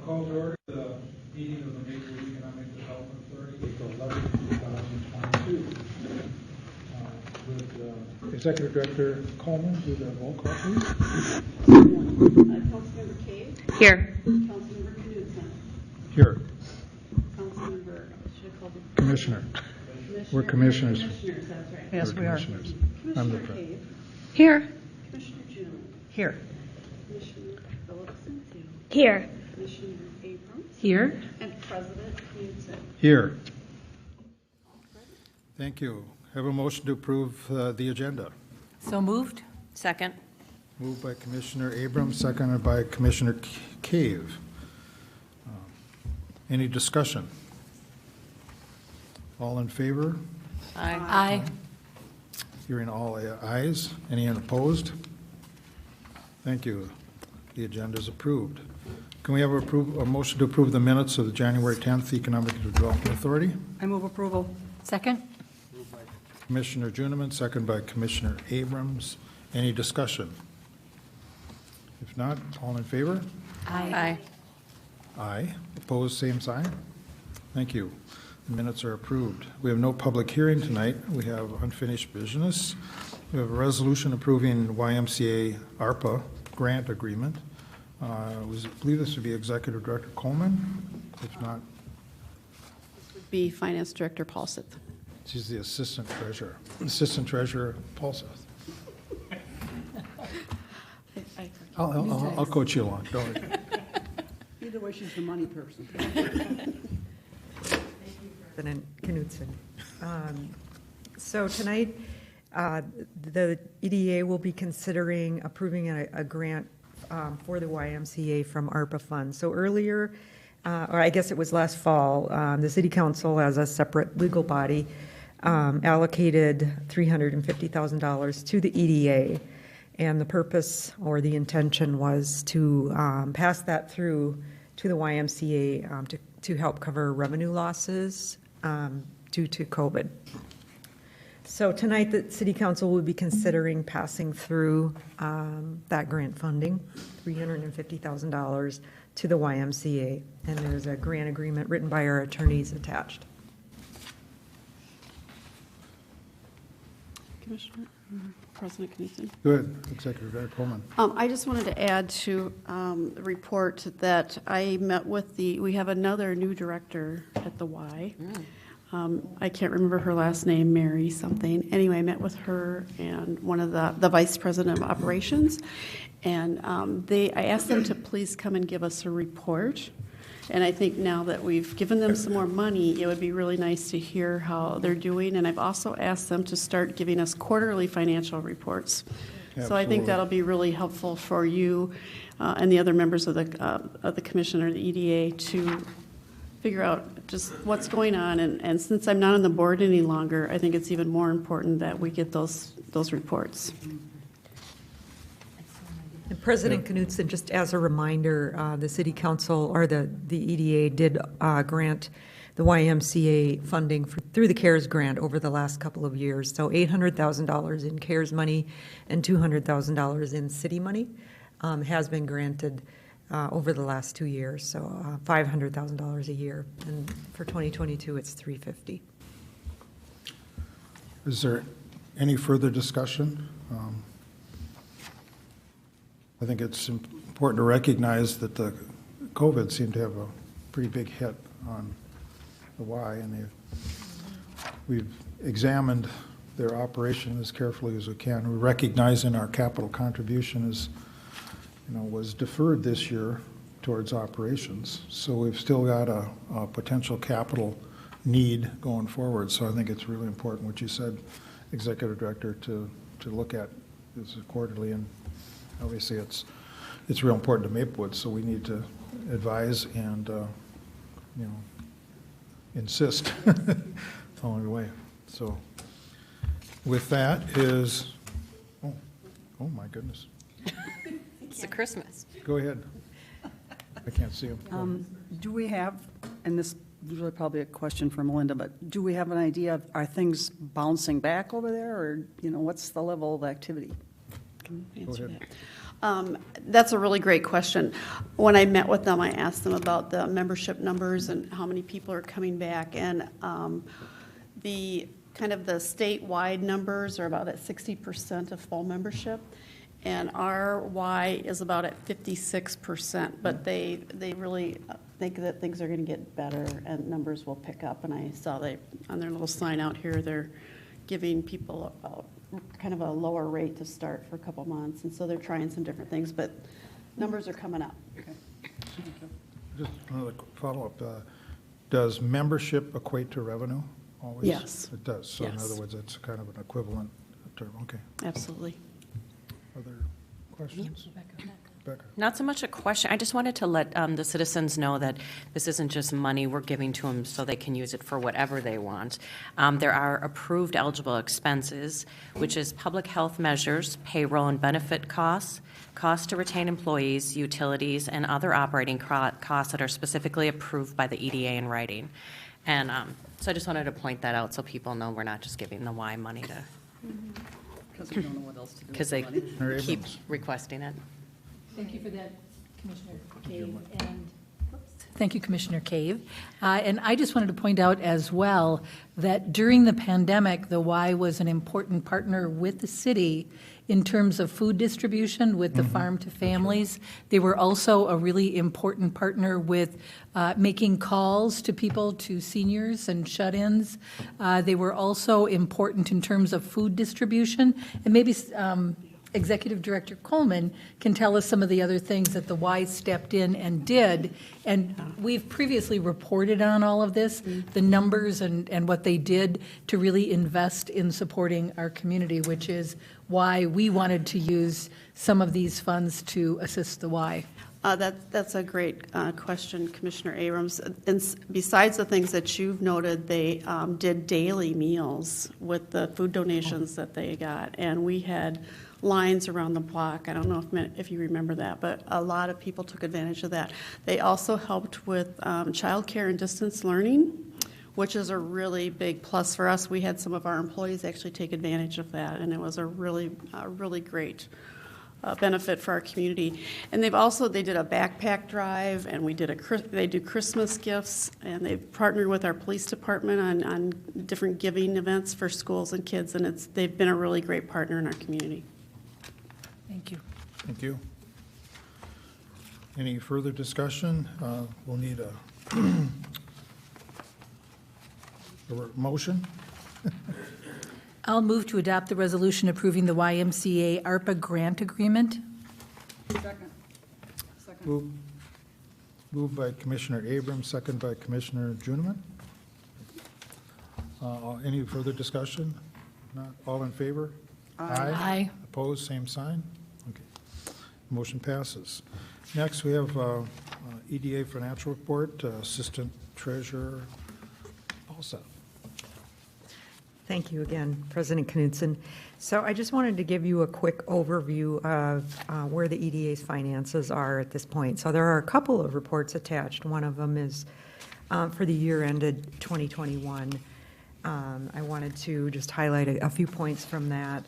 Call to order the meeting of the Maplewood Economic Development Authority, April 11, 2022. With Executive Director Coleman, do the roll call, please. Councilmember Cave. Here. Councilmember Knudsen. Here. Councilmember, should I call the Commissioner. We're commissioners. Commissioners, that's right. Yes, we are. Commissioners. I'm the Commissioner president. Cave. Here. Commissioner June. Here. Commissioner Phillipson. Here. Commissioner Abrams. Here. And President Knudsen. Here. Thank you. Have a motion to approve the agenda. So moved? Second. Moved by Commissioner Abrams, seconded by Commissioner Cave. Any discussion? All in favor? Aye. Hearing all ayes. Any opposed? Thank you. The agenda is approved. Can we have a motion to approve the minutes of the January 10th Economic Development Authority? I move approval. Second? Commissioner Juniman, second by Commissioner Abrams. Any discussion? If not, all in favor? Aye. Aye. Opposed, same sign. Thank you. The minutes are approved. We have no public hearing tonight. We have unfinished business. We have a resolution approving YMCA ARPA grant agreement. I believe this would be Executive Director Coleman. If not, Be Finance Director Paul Sith. she's the Assistant Treasurer. Assistant Treasurer Paul Sith. I'll coach you along. Don't worry. Either way, she's the money person. President Knudsen. So tonight, the EDA will be considering approving a grant for the YMCA from ARPA funds. So earlier, or I guess it was last fall, the City Council, as a separate legal body, allocated $350,000 to the EDA. And the purpose or the intention was to pass that through to the YMCA to help cover revenue losses due to COVID. So tonight, the City Council will be considering passing through that grant funding, $350,000 to the YMCA. And there's a grant agreement written by our attorneys attached. Commissioner, President Knudsen. Good. Executive Director Coleman. I just wanted to add to the report that I met with we have another new director at the Y. I can't remember her last name, Mary something. Anyway, I met with her and one of the vice president of operations. And I asked them to please come and give us a report. And I think now that we've given them some more money, it would be really nice to hear how they're doing. And I've also asked them to start giving us quarterly financial reports. Absolutely. So I think that'll be really helpful for you and the other members of the commission or the EDA to figure out just what's going on. And since I'm not on the board any longer, I think it's even more important that we get those reports. And President Knudsen, just as a reminder, the City Council or the EDA did grant the YMCA funding through the CARES grant over the last couple of years. So $800,000 in CARES money and $200,000 in city money has been granted over the last 2 years. So $500,000 a year, and for 2022, it's $350,000. Is there any further discussion? I think it's important to recognize that the COVID seemed to have a pretty big hit on the Y, and we've examined their operation as carefully as we can. We recognize in our capital contribution was deferred this year towards operations, so we've still got a potential capital need going forward. So I think it's really important what you said, Executive Director, to look at this quarterly, and obviously it's real important to Maplewood, so we need to advise and insist along the way. So with that is, oh my goodness. It's a Christmas. Go ahead. I can't see him. Do we have, and this is really probably a question for Melinda, but do we have an idea of, are things bouncing back over there, or what's the level of activity? Can answer ahead. that. That's a really great question. When I met with them, I asked them about the membership numbers and how many people are coming back. And the kind of the statewide numbers are about at 60% of full membership. And our Y is about at 56%, but they really think that things are going to get better and numbers will pick up. And I saw they, on their little sign out here, they're giving people kind of a lower rate to start for a couple months. And so they're trying some different things, but numbers are coming up. Just another follow-up. Does membership equate to revenue always? Yes. It does. So in Yes. other words, it's kind of an equivalent term. Okay. Absolutely. Other questions? Becca? Not so much a question. I just wanted to let the citizens know that this isn't just money we're giving to them so they can use it for whatever they want. There are approved eligible expenses, which is public health measures, payroll and benefit costs, costs to retain employees, utilities, and other operating costs that are specifically approved by the EDA in writing. And so I just wanted to point that out so people know we're not just giving the Y money to, Because we don't know what else to do with because the they money. Commissioner keep Abrams. requesting it. Thank you for that, Commissioner Cave. And thank you, Commissioner Cave. And I just wanted to point out as well that during the pandemic, the Y was an important partner with the city in terms of food distribution with the farm to families. They were also a really important partner with making calls to people, to seniors and shut-ins. They were also important in terms of food distribution. And maybe Executive Director Coleman can tell us some of the other things that the Y stepped in and did. And we've previously reported on all of this, the numbers and what they did to really invest in supporting our community, which is why we wanted to use some of these funds to assist the Y. That's a great question, Commissioner Abrams. And besides the things that you've noted, they did daily meals with the food donations that they got. And we had lines around the block. I don't know if you remember that, but a lot of people took advantage of that. They also helped with childcare and distance learning, which is a really big plus for us. We had some of our employees actually take advantage of that, and it was a really great benefit for our community. And they did a backpack drive, and they do Christmas gifts, and they've partnered with our police department on different giving events for schools and kids, and they've been a really great partner in our community. Thank you. Thank you. Any further discussion? We'll need a motion. I'll move to adopt the resolution approving the YMCA ARPA grant agreement. Second. Moved by Commissioner Abrams, second by Commissioner Juniman. Any further discussion? Not all in favor? Aye. Opposed, same sign? Okay. Motion passes. Next, we have EDA financial report, Assistant Treasurer Paulson. Thank you again, President Knudsen. So I just wanted to give you a quick overview of where the EDA's finances are at this point. So there are a couple of reports attached. One of them is for the year ended 2021. I wanted to just highlight a few points from that.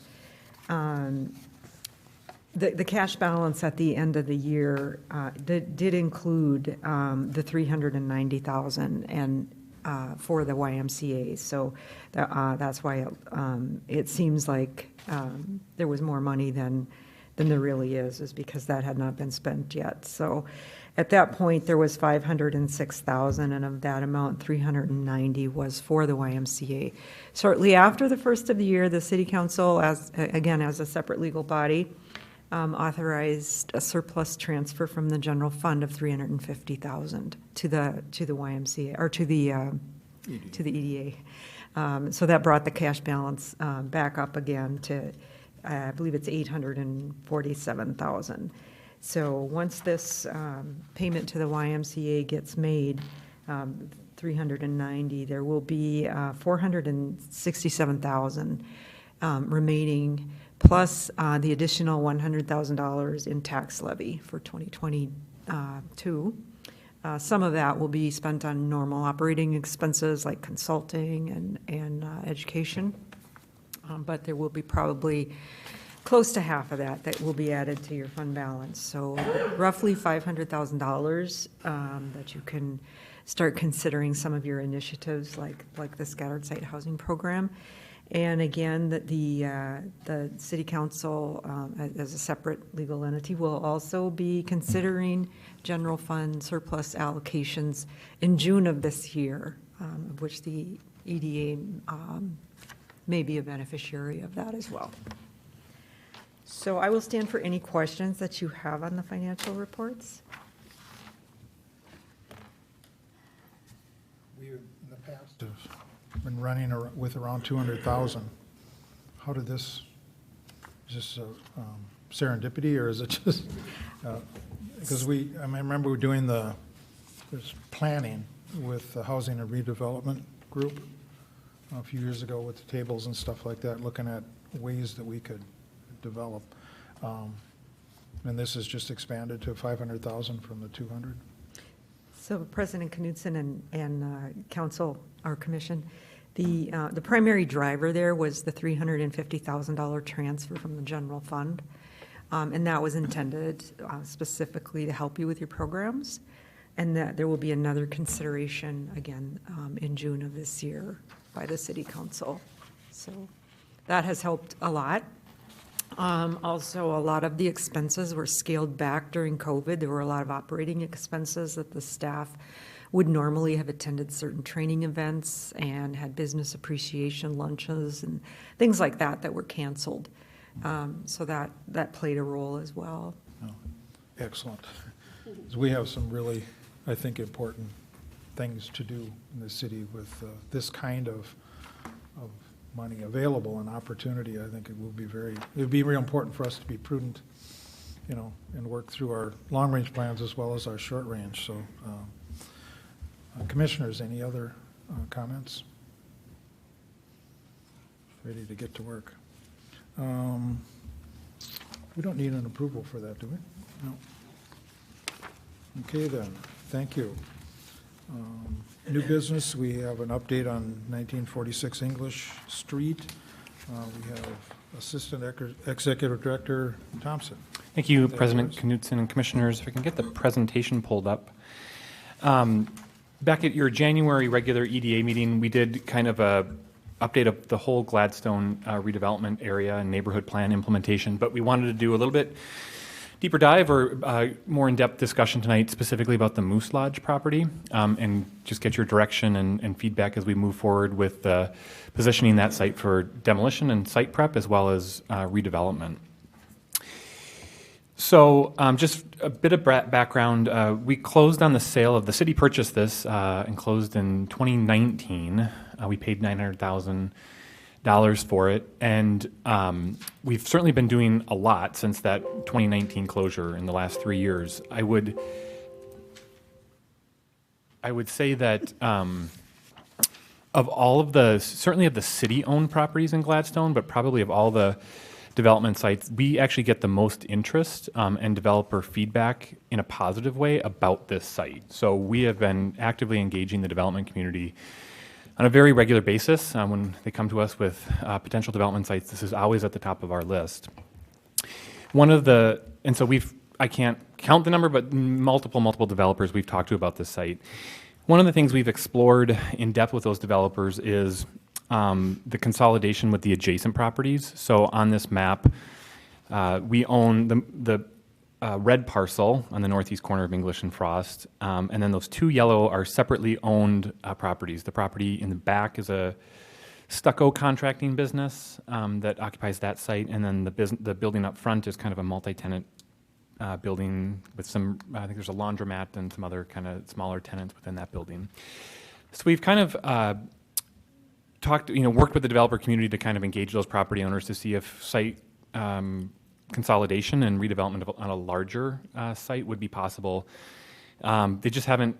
The cash balance at the end of the year did include the $390,000 and for the YMCA. So that's why it seems like there was more money than there really is because that had not been spent yet. So at that point, there was $506,000, and of that amount, $390,000 was for the YMCA. Shortly after the first of the year, the City Council, as a separate legal body, authorized a surplus transfer from the general fund of $350,000 to the YMCA or to the EDA. So that brought the cash balance back up again to, I believe it's $847,000. So once this payment to the YMCA gets made, $390,000, there will be $467,000 remaining, plus the additional $100,000 in tax levy for 2022. Some of that will be spent on normal operating expenses like consulting and education, but there will be probably close to half of that will be added to your fund balance. So roughly $500,000 that you can start considering some of your initiatives like the scattered site housing program. And again, the city council, as a separate legal entity, will also be considering general fund surplus allocations in June of this year, of which the EDA may be a beneficiary of that as well. So I will stand for any questions that you have on the financial reports. We, in the past, have been running with around 200,000. How did this, is this serendipity, or is it just, because I remember we were doing this planning with the Housing and Redevelopment Group a few years ago with the tables and stuff like that, looking at ways that we could develop. And this is just expanded to 500,000 from the 200? So President Knudsen and council, our commission, the primary driver there was the $350,000 transfer from the general fund. And that was intended specifically to help you with your programs. And that there will be another consideration again in June of this year by the city council. So that has helped a lot. Also, a lot of the expenses were scaled back during COVID. There were a lot of operating expenses that the staff would normally have attended certain training events and had business appreciation lunches and things like that were canceled. So that played a role as well. Oh, excellent. 'Cause we have some really, I think, important things to do in the city with this kind of money available and opportunity. I think it would be real important for us to be prudent, and work through our long-range plans as well as our short-range. So, commissioners, any other comments? Ready to get to work. We don't need an approval for that, do we? No. Okay then, thank you. New business, we have an update on 1946 English Street. We have Assistant Executive Director Thompson. Thank you, President Knudsen and Commissioners. If I can get the presentation pulled up. Back at your January regular EDA meeting, we did kind of a update of the whole Gladstone redevelopment area and neighborhood plan implementation, but we wanted to do a little bit deeper dive or more in-depth discussion tonight specifically about the Moose Lodge property, and just get your direction and feedback as we move forward with positioning that site for demolition and site prep as well as redevelopment. So just a bit of background. We closed on the sale of the city purchased this and closed in 2019. We paid $900,000 for it, and we've certainly been doing a lot since that 2019 closure in the last 3 years. I would say that of all of the, certainly of the city-owned properties in Gladstone, but probably of all the development sites, we actually get the most interest and developer feedback in a positive way about this site. So we have been actively engaging the development community on a very regular basis. When they come to us with potential development sites, this is always at the top of our list. And so I can't count the number, but multiple developers we've talked to about this site. One of the things we've explored in depth with those developers is the consolidation with the adjacent properties. So on this map, we own the red parcel on the northeast corner of English and Frost, and then those two yellow are separately owned properties. The property in the back is a stucco contracting business that occupies that site, and then the building up front is kind of a multi-tenant building with some, I think there's a laundromat and some other kind of smaller tenants within that building. So we've kind of worked with the developer community to kind of engage those property owners to see if site consolidation and redevelopment on a larger site would be possible. They just haven't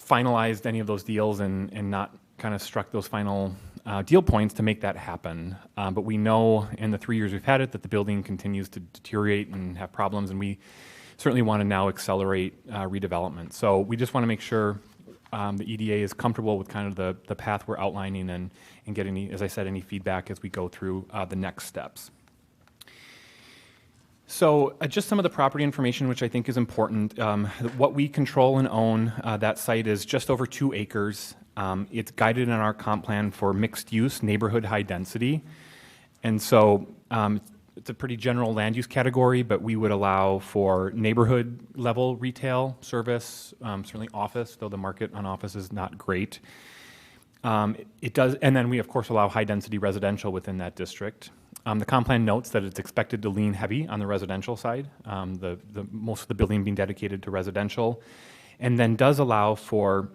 finalized any of those deals and not kind of struck those final deal points to make that happen. But we know in the 3 years we've had it that the building continues to deteriorate and have problems, and we certainly want to now accelerate redevelopment. So we just want to make sure the EDA is comfortable with kind of the path we're outlining and get any, as I said, any feedback as we go through the next steps. So just some of the property information, which I think is important. What we control and own, that site is just over 2 acres. It's guided in our comp plan for mixed use, neighborhood high density. And so it's a pretty general land use category, but we would allow for neighborhood level retail service, certainly office, though the market on office is not great. It does, and then we of course allow high density residential within that district. The comp plan notes that it's expected to lean heavy on the residential side, most of the building being dedicated to residential, and then does allow for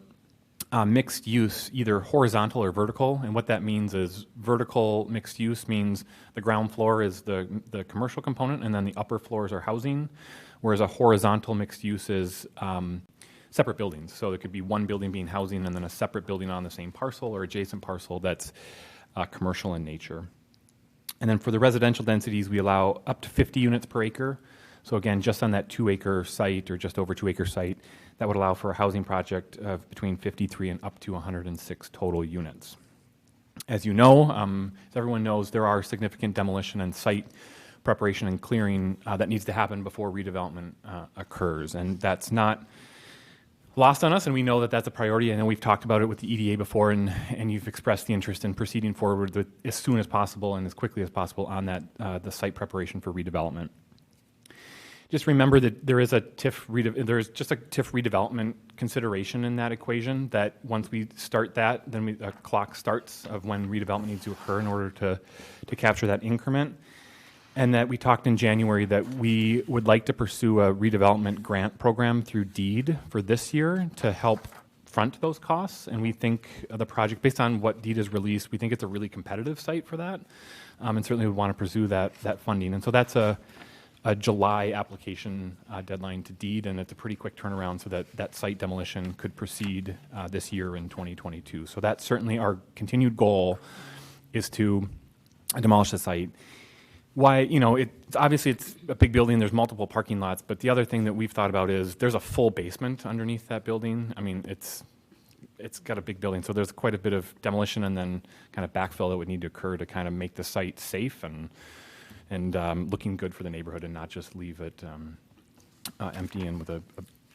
mixed use, either horizontal or vertical. And what that means is vertical mixed use means the ground floor is the commercial component, and then the upper floors are housing, whereas a horizontal mixed use is separate buildings. So there could be one building being housing and then a separate building on the same parcel or adjacent parcel that's commercial in nature. And then for the residential densities, we allow up to 50 units per acre. So again, just on that 2-acre site or just over 2-acre site, that would allow for a housing project of between 53 and up to 106 total units. As you know, as everyone knows, there are significant demolition and site preparation and clearing that needs to happen before redevelopment occurs. And that's not lost on us, and we know that that's a priority. I know we've talked about it with the EDA before, and you've expressed the interest in proceeding forward with as soon as possible and as quickly as possible on that the site preparation for redevelopment. Just remember that there is a there's just a TIF redevelopment consideration in that equation. That once we start that, then a clock starts of when redevelopment needs to occur in order to capture that increment. And that we talked in January that we would like to pursue a redevelopment grant program through DEED for this year to help front those costs. And we think the project, based on what DEED has released, we think it's a really competitive site for that, and certainly would want to pursue that funding. And so that's a July application deadline to DEED, and it's a pretty quick turnaround so that site demolition could proceed this year in 2022. So that's certainly our continued goal, is to demolish the site. Why, obviously it's a big building, there's multiple parking lots, but the other thing that we've thought about is there's a full basement underneath that building. I mean, it's got a big building, so there's quite a bit of demolition and then kind of backfill that would need to occur to kind of make the site safe and looking good for the neighborhood and not just leave it empty and with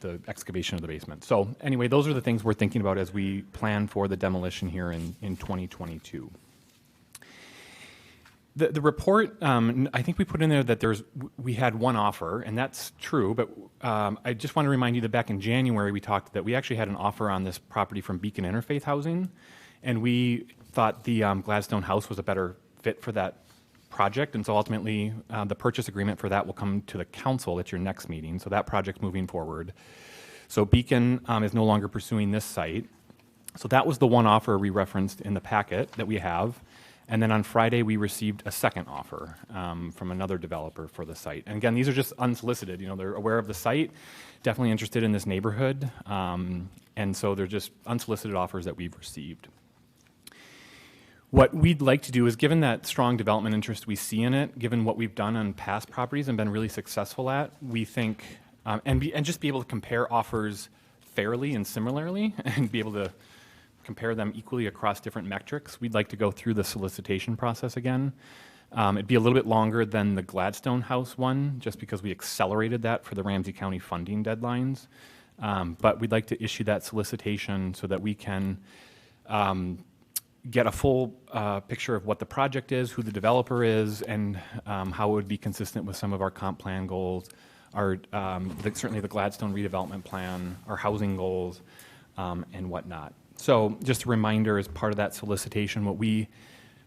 the excavation of the basement. So anyway, those are the things we're thinking about as we plan for the demolition here in 2022. The report, I think we put in there that we had one offer, and that's true, but I just want to remind you that back in January we talked that we actually had an offer on this property from Beacon Interfaith Housing, and we thought the Gladstone House was a better fit for that project, and so ultimately the purchase agreement for that will come to the council at your next meeting, so that project's moving forward. So Beacon is no longer pursuing this site. So that was the one offer we referenced in the packet that we have. And then on Friday, we received a second offer from another developer for the site. And again, these are just unsolicited. They're aware of the site, definitely interested in this neighborhood. And so they're just unsolicited offers that we've received. What we'd like to do is, given that strong development interest we see in it, given what we've done on past properties and been really successful at, we think, and just be able to compare offers fairly and similarly and be able to compare them equally across different metrics, we'd like to go through the solicitation process again. It'd be a little bit longer than the Gladstone House one, just because we accelerated that for the Ramsey County funding deadlines. But we'd like to issue that solicitation so that we can get a full picture of what the project is, who the developer is, and how it would be consistent with some of our comp plan goals, certainly the Gladstone redevelopment plan, our housing goals, and whatnot. So just a reminder, as part of that solicitation, what we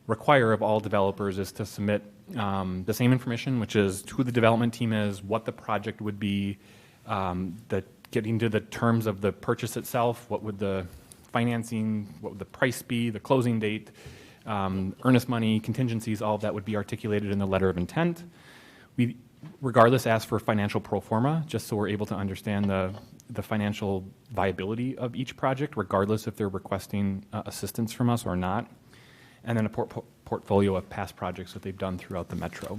require of all developers is to submit the same information, which is who the development team is, what the project would be, getting to the terms of the purchase itself, what would the financing, what would the price be, the closing date, earnest money, contingencies, all of that would be articulated in the letter of intent. We, regardless, ask for financial pro forma, just so we're able to understand the financial viability of each project, regardless if they're requesting assistance from us or not, and then a portfolio of past projects that they've done throughout the metro.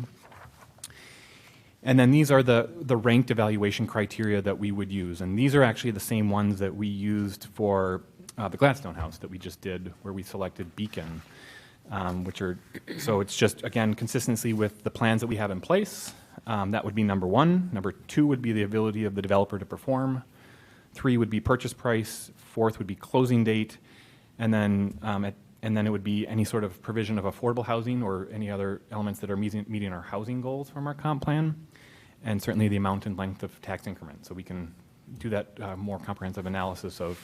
And then these are the ranked evaluation criteria that we would use, and these are actually the same ones that we used for the Gladstone House that we just did, where we selected Beacon, so it's just, again, consistency with the plans that we have in place, That would be number one. Number two would be the ability of the developer to perform. 3 would be purchase price. 4th would be closing date. And then it would be any sort of provision of affordable housing or any other elements that are meeting our housing goals from our comp plan. And certainly the amount and length of tax increment. So we can do that more comprehensive analysis of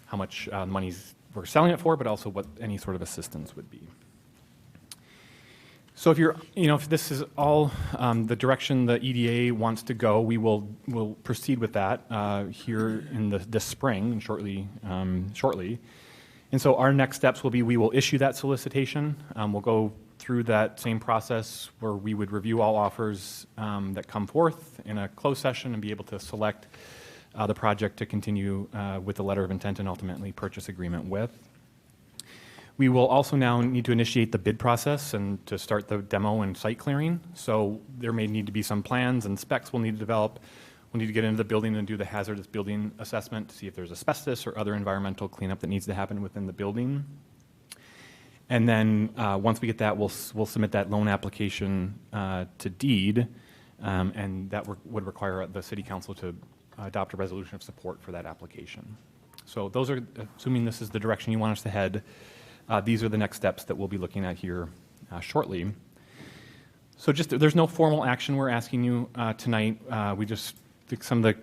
how much monies we're selling it for, but also what any sort of assistance would be. So if this is all the direction the EDA wants to go, we'll proceed with that here in this spring and shortly. And so our next steps will be we will issue that solicitation. We'll go through that same process where we would review all offers that come forth in a closed session and be able to select the project to continue with the letter of intent and ultimately purchase agreement with. We will also now need to initiate the bid process and to start the demo and site clearing. So there may need to be some plans and specs we'll need to develop. We'll need to get into the building and do the hazardous building assessment to see if there's asbestos or other environmental cleanup that needs to happen within the building. And then once we get that, we'll submit that loan application to deed, and that would require the city council to adopt a resolution of support for that application. So those are, assuming this is the direction you want us to head, these are the next steps that we'll be looking at here shortly. So there's no formal action we're asking you tonight. We just think some of the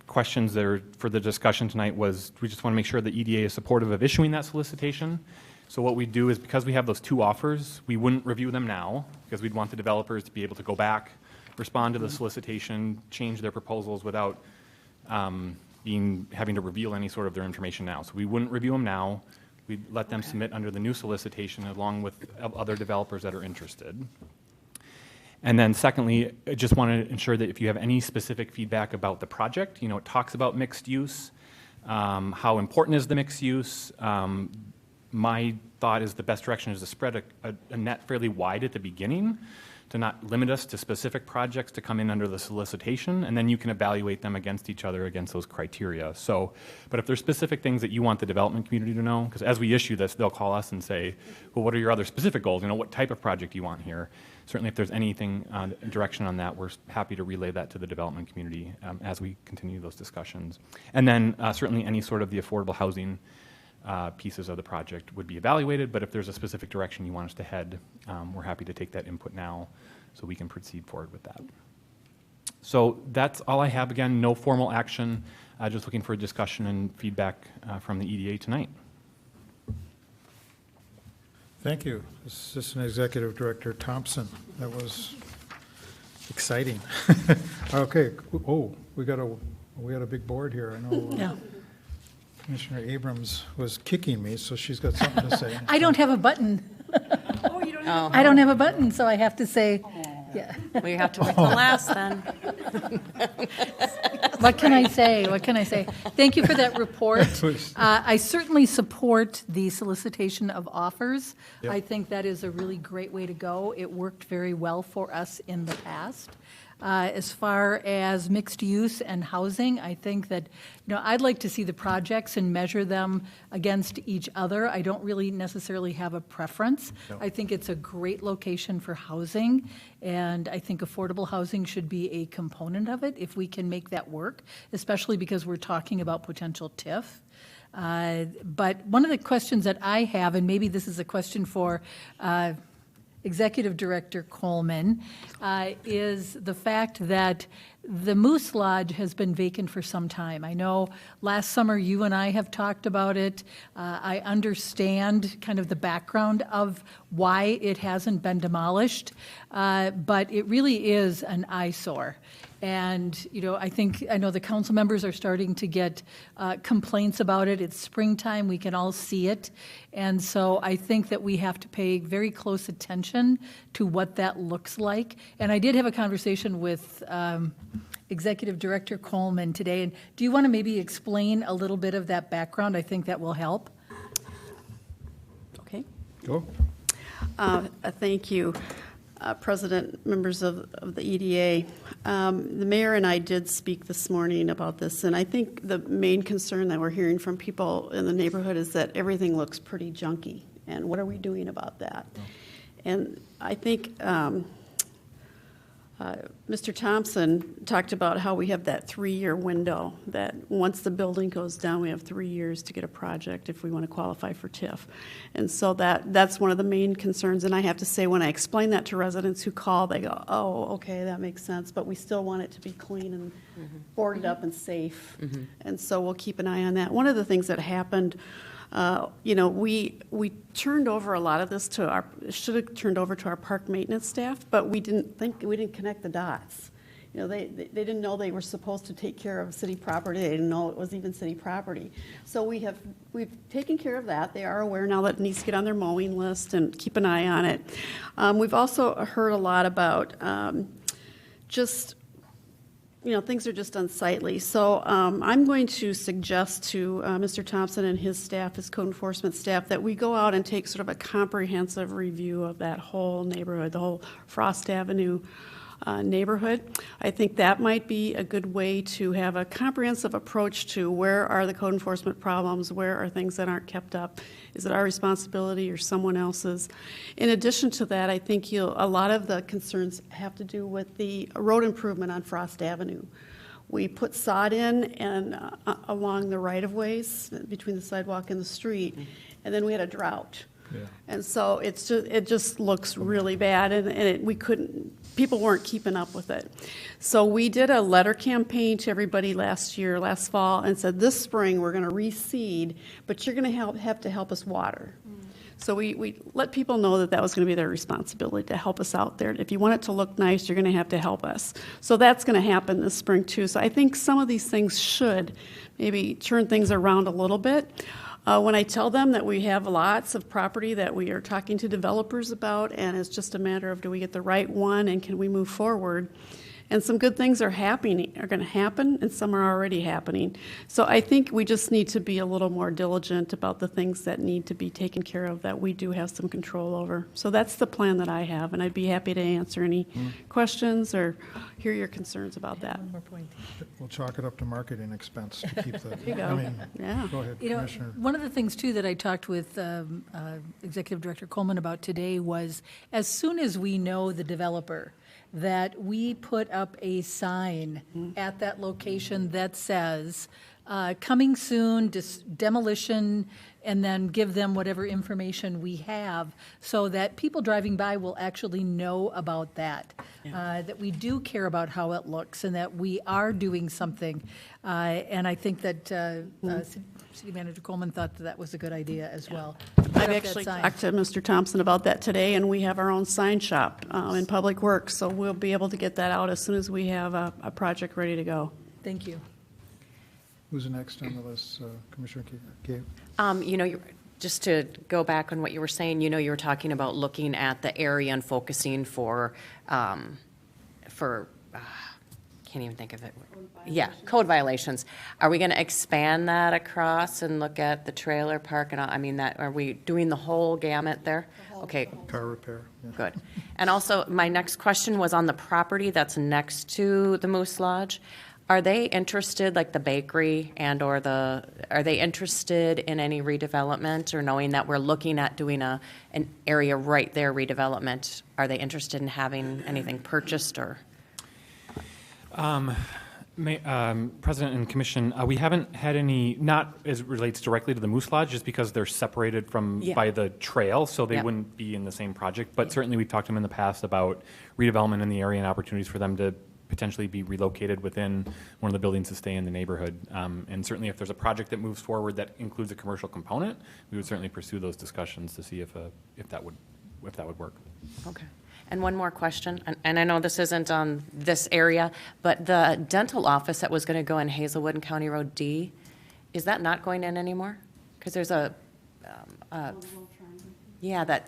questions that are for the discussion tonight was we just want to make sure the EDA is supportive of issuing that solicitation. So what we do is because we have those 2 offers, we wouldn't review them now because we'd want the developers to be able to go back, respond to the solicitation, change their proposals without having to reveal any sort of their information now. So we wouldn't review them now. We'd let them submit under the new solicitation along with other developers that are interested. And then secondly, I just want to ensure that if you have any specific feedback about the project, it talks about mixed use, how important is the mixed use. My thought is the best direction is to spread a net fairly wide at the beginning, to not limit us to specific projects to come in under the solicitation, and then you can evaluate them against each other against those criteria. So, but if there's specific things that you want the development community to know, because as we issue this, they'll call us and say, well, what are your other specific goals? What type of project do you want here? Certainly if there's anything direction on that, we're happy to relay that to the development community as we continue those discussions. And then certainly any sort of the affordable housing pieces of the project would be evaluated, but if there's a specific direction you want us to head, we're happy to take that input now so we can proceed forward with that. So that's all I have. Again, no formal action, just looking for a discussion and feedback from the EDA tonight. Thank you, Assistant Executive Director Thompson. That was exciting. Okay, we got a big board here. I know. Yeah. Commissioner Abrams was kicking me, so she's got something to say. I don't have a button. Oh, you don't have I don't have a button, so I have to say, yeah. We have to wait till last then. What can I say? What can I say? Thank you for that report. I certainly support the solicitation of offers. Yep. I think that is a really great way to go. It worked very well for us in the past. As far as mixed use and housing, I think that, I'd like to see the projects and measure them against each other. I don't really necessarily have a preference. No. I think it's a great location for housing, and I think affordable housing should be a component of it if we can make that work, especially because we're talking about potential TIF. But one of the questions that I have, and maybe this is a question for Executive Director Coleman, is the fact that the Moose Lodge has been vacant for some time. I know last summer you and I have talked about it. I understand kind of the background of why it hasn't been demolished, but it really is an eyesore. And, I know the council members are starting to get complaints about it. It's springtime, we can all see it. And so I think that we have to pay very close attention to what that looks like. And I did have a conversation with Executive Director Coleman today. And do you want to maybe explain a little bit of that background? I think that will help. Okay. Go. Thank you, President, members of the EDA. The mayor and I did speak this morning about this, and I think the main concern that we're hearing from people in the neighborhood is that everything looks pretty junky, and what are we doing about that? And I think Mr. Thompson talked about how we have that 3-year window, that once the building goes down, we have 3 years to get a project if we want to qualify for TIF. And so that's one of the main concerns. And I have to say, when I explain that to residents who call, they go, oh, okay, that makes sense, but we still want it to be clean and boarded up and safe. And so we'll keep an eye on that. One of the things that happened, we turned over a lot of this should have turned over to our park maintenance staff, but we didn't connect the dots. They didn't know they were supposed to take care of city property. They didn't know it was even city property. So we've taken care of that. They are aware now that it needs to get on their mowing list and keep an eye on it. We've also heard a lot about things are just unsightly. So I'm going to suggest to Mr. Thompson and his staff, his code enforcement staff, that we go out and take sort of a comprehensive review of that whole neighborhood, the whole Frost Avenue neighborhood. I think that might be a good way to have a comprehensive approach to where are the code enforcement problems, where are things that aren't kept up. Is it our responsibility or someone else's? In addition to that, I think a lot of the concerns have to do with the road improvement on Frost Avenue. We put sod in and along the right-of-ways between the sidewalk and the street, and then we had a drought. Yeah. And so it just looks really bad, and people weren't keeping up with it. So we did a letter campaign to everybody last fall, and said, this spring we're going to reseed, but you're going to have to help us water. So we let people know that was going to be their responsibility to help us out there. If you want it to look nice, you're going to have to help us. So that's going to happen this spring too. So I think some of these things should maybe turn things around a little bit. When I tell them that we have lots of property that we are talking to developers about, and it's just a matter of do we get the right one and can we move forward? And some good things are going to happen, and some are already happening. So I think we just need to be a little more diligent about the things that need to be taken care of that we do have some control over. So that's the plan that I have, and I'd be happy to answer any questions or hear your concerns about that. One more point. We'll chalk it up to marketing expense to keep the, There you go. Yeah. Go ahead, Commissioner. One of the things, too, that I talked with Executive Director Coleman about today was, as soon as we know the developer, that we put up a sign at that location that says, coming soon, demolition, and then give them whatever information we have, so that people driving by will actually know about that, that we do care about how it looks, and that we are doing something. And I think that City Manager Coleman thought that was a good idea as well. I've actually talked to Mr. Thompson about that today, and we have our own sign shop in Public Works, so we'll be able to get that out as soon as we have a project ready to go. Thank you. Who's next on the list? Commissioner Cave? Just to go back on what you were saying, you were talking about looking at the area and focusing for can't even think of it. Yeah, code violations. Are we going to expand that across and look at the trailer park? And are we doing the whole gamut there? Okay. Car repair. Yeah. Good. And also, my next question was on the property that's next to the Moose Lodge. Are they interested, like the bakery are they interested in any redevelopment, or knowing that we're looking at doing an area right there redevelopment? Are they interested in having anything purchased or? President and Commission, we haven't had any, not as it relates directly to the Moose Lodge, just because they're separated by the trail, so they wouldn't be in the same project. But certainly we've talked to them in the past about redevelopment in the area and opportunities for them to potentially be relocated within one of the buildings to stay in the neighborhood. And certainly if there's a project that moves forward that includes a commercial component, we would certainly pursue those discussions to see if that would work. Okay. And one more question, and I know this isn't on this area, but the dental office that was going to go in Hazelwood and County Road D, is that not going in anymore? Because there's that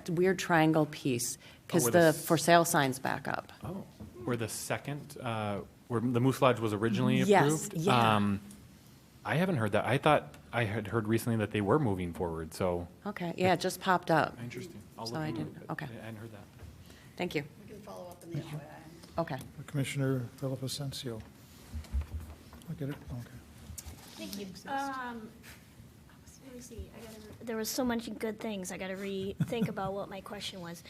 weird triangle piece, because the for sale sign's back up. Oh, where the second, where the Moose Lodge was originally Yes, approved? yeah. I haven't heard that. I thought I had heard recently that they were moving forward, so. Okay, yeah, it just popped up. Interesting. I'll So look I into didn't- it, but okay. I hadn't heard that. Thank you. We can follow up in the FYI. Okay. Commissioner Villafascencio. Look at it, okay. Thank you. me see. There was so many good things. I got to rethink about what my question was.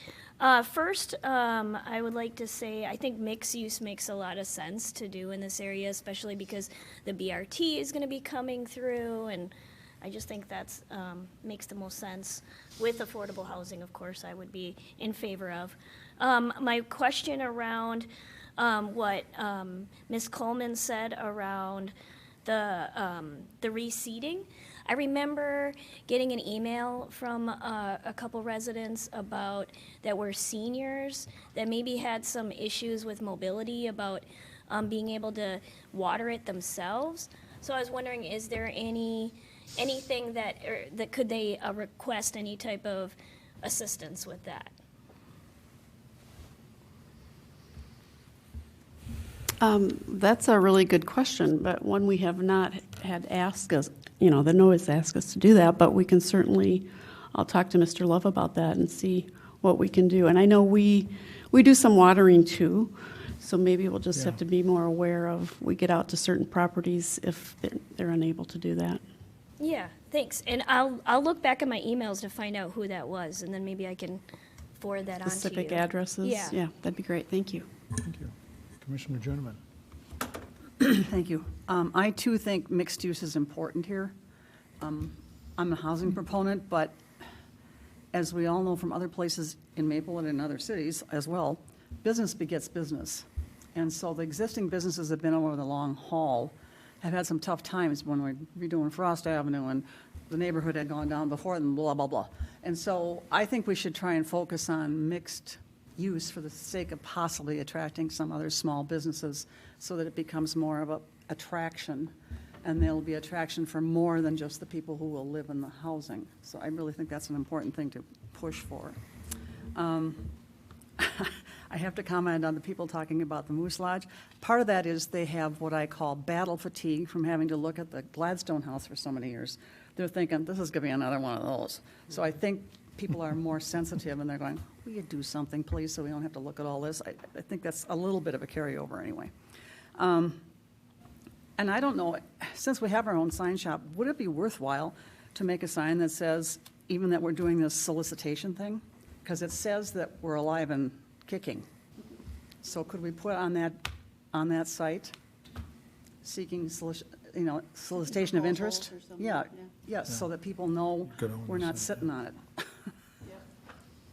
First, I would like to say I think mixed use makes a lot of sense to do in this area, especially because the BRT is going to be coming through, and I just think that's makes the most sense. With affordable housing, of course, I would be in favor of. My question around what Ms. Coleman said around the reseeding. I remember getting an email from a couple residents about that were seniors that maybe had some issues with mobility about being able to water it themselves. So I was wondering, is there anything that could they request any type of assistance with that? That's a really good question, but one we have not had asked us, they no one's asked us to do that, but we can certainly, I'll talk to Mr. Love about that and see what we can do. And I know we do some watering too, so maybe we'll just have to be more aware of, we get out to certain properties if they're unable to do that. Yeah, thanks. And I'll look back at my emails to find out who that was, and then maybe I can forward that on to you. Specific addresses? Yeah. Yeah, that'd be great, thank you. Thank you. Commissioner Joneman. Thank you. I too think mixed use is important here. I'm a housing proponent, but as we all know from other places in Maplewood and other cities as well, business begets business. And so the existing businesses that have been over the long haul have had some tough times when we're redoing Frost Avenue and the neighborhood had gone down before and blah, blah, blah. And so I think we should try and focus on mixed use for the sake of possibly attracting some other small businesses so that it becomes more of a attraction, and there'll be attraction for more than just the people who will live in the housing. So I really think that's an important thing to push for. I have to comment on the people talking about the Moose Lodge. Part of that is they have what I call battle fatigue from having to look at the Gladstone House for so many years. They're thinking, this is going to be another one of those. So I think people are more sensitive, and they're going, will you do something, please, so we don't have to look at all this? I think that's a little bit of a carryover anyway. And I don't know, since we have our own sign shop, would it be worthwhile to make a sign that says, even that we're doing this solicitation thing? Because it says that we're alive and kicking. So could we put on that site, seeking solicitation of interest? Proposals or something, Yeah, yeah. yes, so that people know Good on we're the not site, sitting on it.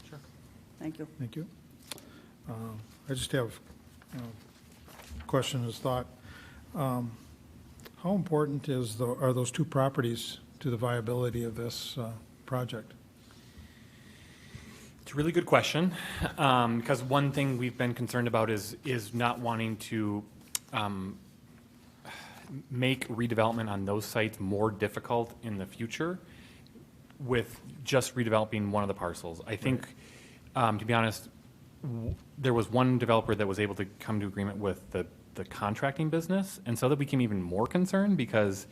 Sure. Thank you. Thank you. I just have a question as thought. How important are those two properties to the viability of this project? It's a really good question, because one thing we've been concerned about is not wanting to make redevelopment on those sites more difficult in the future with just redeveloping one of the parcels. I think, to be honest, there was one developer that was able to come to agreement with the contracting business, and so that became even more concerned because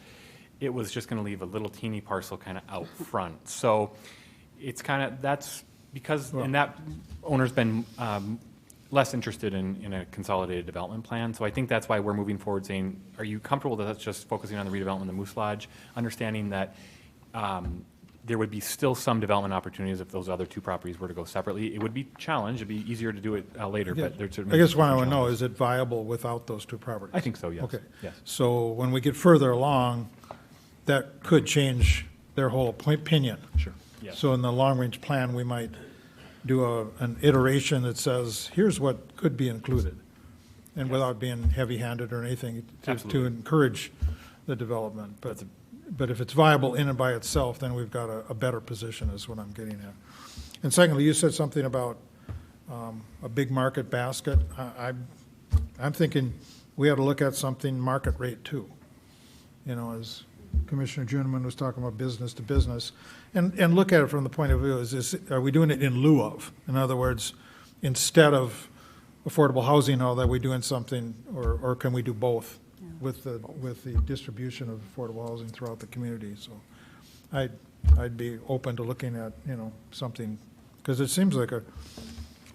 it was just going to leave a little teeny parcel kind of out front. So it's kind of, that's because, and that owner's been less interested in a consolidated development plan. So I think that's why we're moving forward saying, are you comfortable that that's just focusing on the redevelopment of the Moose Lodge, understanding that there would be still some development opportunities if those other two properties were to go separately. It would be challenged. It'd be easier to do it later, but there's I guess what I want to know, is it viable without those two properties? I think so, yes. Okay. Yes. So when we get further along, that could change their whole opinion. Sure. Yes. So in the long-range plan, we might do an iteration that says, here's what could be included, and without being heavy-handed or anything, to Absolutely. encourage the development. But if it's viable in and by itself, then we've got a better position, is what I'm getting at. And secondly, you said something about a big market basket. I'm thinking we ought to look at something market rate too. As Commissioner Joneman was talking about business to business, and look at it from the point of view, are we doing it in lieu of? In other words, instead of affordable housing, are we doing something, or can we do both with the distribution of affordable housing throughout the community? So I'd be open to looking at, something, because it seems like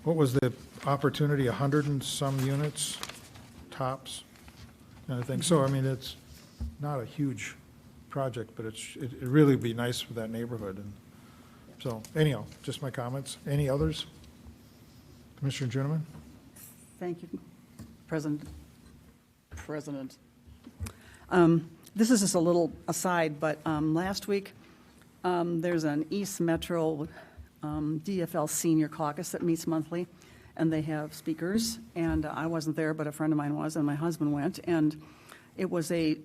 what was the opportunity, 100 and some units tops, kind of thing. So, I mean, it's not a huge project, but it really would be nice for that neighborhood. And so anyhow, just my comments. Any others? Commissioner Juniman? Thank you, President. This is just a little aside, but last week, there's an East Metro DFL Senior Caucus that meets monthly, and they have speakers, and I wasn't there, but a friend of mine was, and my husband went, and it was a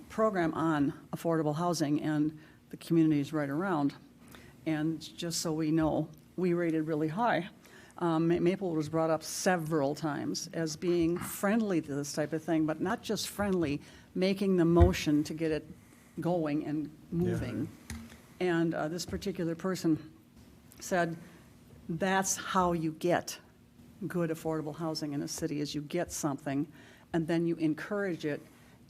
program on affordable housing and the communities right around. And just so we know, we rated really high. Maplewood was brought up several times as being friendly to this type of thing, but not just friendly, making the motion to get it going and moving. And this particular person said, that's how you get good affordable housing in a city, is you get something, and then you encourage it,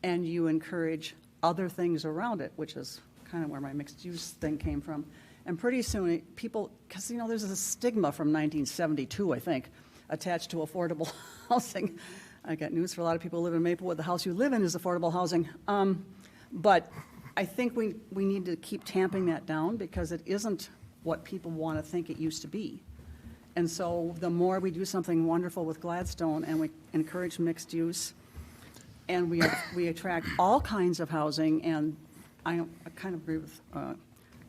and you encourage other things around it, which is kind of where my mixed use thing came from. And pretty soon, people, because, you know, there's a stigma from 1972, I think, attached to affordable housing. I got news for a lot of people who live in Maplewood. The house you live in is affordable housing. But I think we need to keep tamping that down, because it isn't what people want to think it used to be. And so the more we do something wonderful with Gladstone, and we encourage mixed use, and we attract all kinds of housing, and I kind of agree with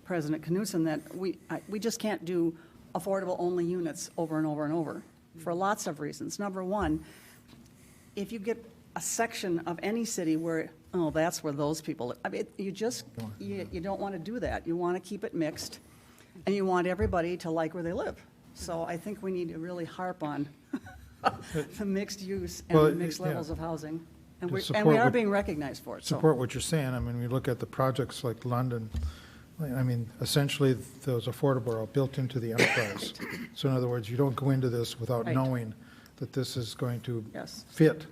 President Knudsen that we just can't do affordable only units over and over and over for lots of reasons. Number one, if you get a section of any city where, oh, that's where those people live, I mean, you don't want to do that. You want to keep it mixed, and you want everybody to like where they live. So I think we need to really harp on the mixed use and the mixed levels of housing. And we are being recognized for it. Support what you're saying. I mean, we look at the projects like London, I mean, essentially, those affordable are built into the enterprise. So in other words, you don't go into this without knowing that this is going to fit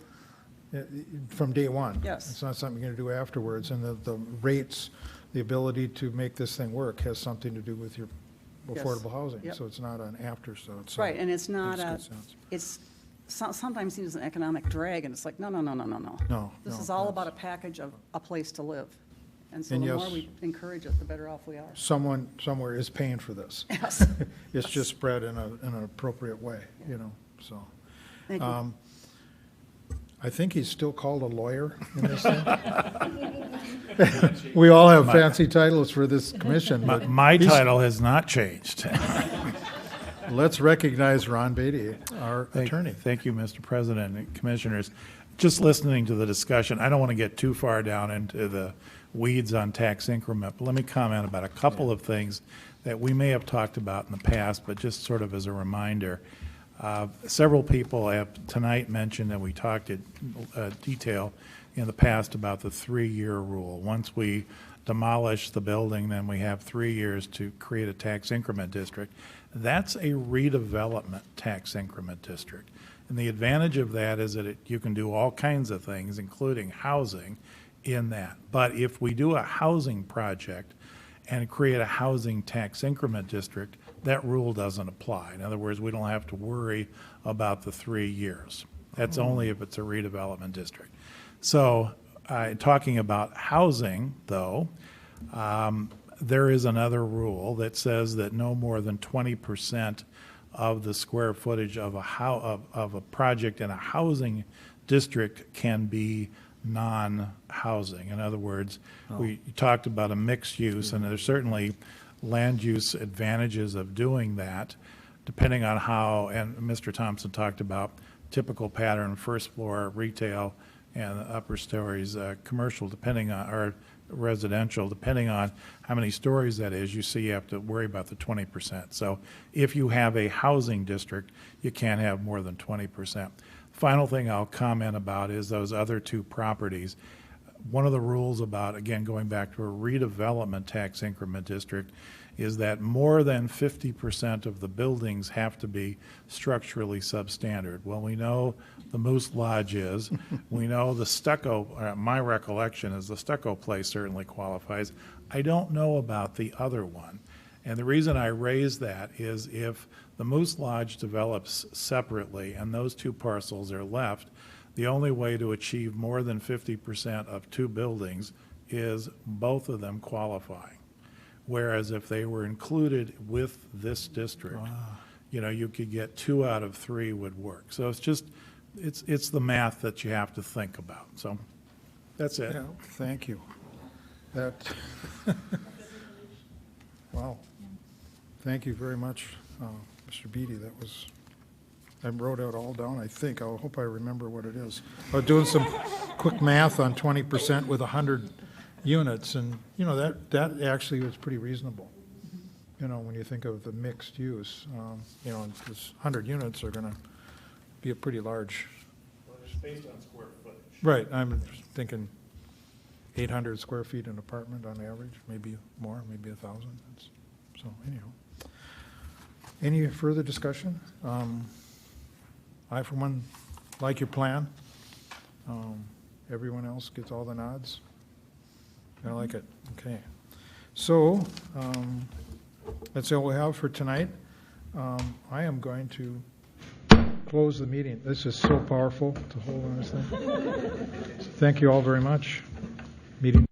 from day one. Yes. It's not something you're going to do afterwards. And the rates, the ability to make this thing work has something to do with your affordable housing. Yep. So it's not an after, so it's. Right, and it's not makes good sense. it's sometimes seen as an economic drag, and it's like, no. No, This no, is all no. about a package of a place to live. And so And the yes. more we encourage it, the better off we are. Someone somewhere is paying for this. Yes. It's just spread in an appropriate way, you know, so. Thank you. I think he's still called a lawyer in this thing. We all have fancy titles for this commission, but My he's- title has not changed. let's recognize Ron Beatty, our attorney. Thank you, Mr. President and Commissioners. Just listening to the discussion, I don't want to get too far down into the weeds on tax increment, but let me comment about a couple of things that we may have talked about in the past, but just sort of as a reminder. Several people have tonight mentioned, and we talked in detail in the past about the 3-year rule. Once we demolish the building, then we have 3 years to create a tax increment district. That's a redevelopment tax increment district. And the advantage of that is that you can do all kinds of things, including housing, in that. But if we do a housing project and create a housing tax increment district, that rule doesn't apply. In other words, we don't have to worry about the 3 years. That's only if it's a redevelopment district. So, talking about housing, though, there is another rule that says that no more than 20% of the square footage of a project in a housing district can be non-housing. In other words, we talked about a mixed use, and there's certainly land use advantages of doing that, depending on how, and Mr. Thompson talked about typical pattern, first floor retail and upper stories commercial, depending on, or residential, depending on how many stories that is. You see, you have to worry about the 20%. So if you have a housing district, you can't have more than 20%. Final thing I'll comment about is those other two properties. One of the rules about, again, going back to a redevelopment tax increment district, is that more than 50% of the buildings have to be structurally substandard. Well, we know the Moose Lodge is. We know the stucco, my recollection is the stucco place certainly qualifies. I don't know about the other one. And the reason I raise that is if the Moose Lodge develops separately and those two parcels are left, the only way to achieve more than 50% of two buildings is both of them qualifying. Whereas if they were included with this district, you know, you could get 2 out of 3 would work. So it's just, it's the math that you have to think about. So that's it. Yeah, thank you. That, wow. Thank you very much, Mr. Beatty. That was, I wrote it all down, I think. I hope I remember what it is. I was doing some quick math on 20% with 100 units, and, you know, that actually was pretty reasonable. You know, when you think of the mixed use, you know, because 100 units are going to be a pretty large. Well, it's based on square footage. Right, I'm thinking 800 square feet an apartment on average, maybe more, maybe 1,000. So anyhow. Any further discussion? I, for one, like your plan. Everyone else gets all the nods? I like it, okay. So, that's all we have for tonight. I am going to close the meeting. This is so powerful to hold on this thing. Thank you all very much. Meeting.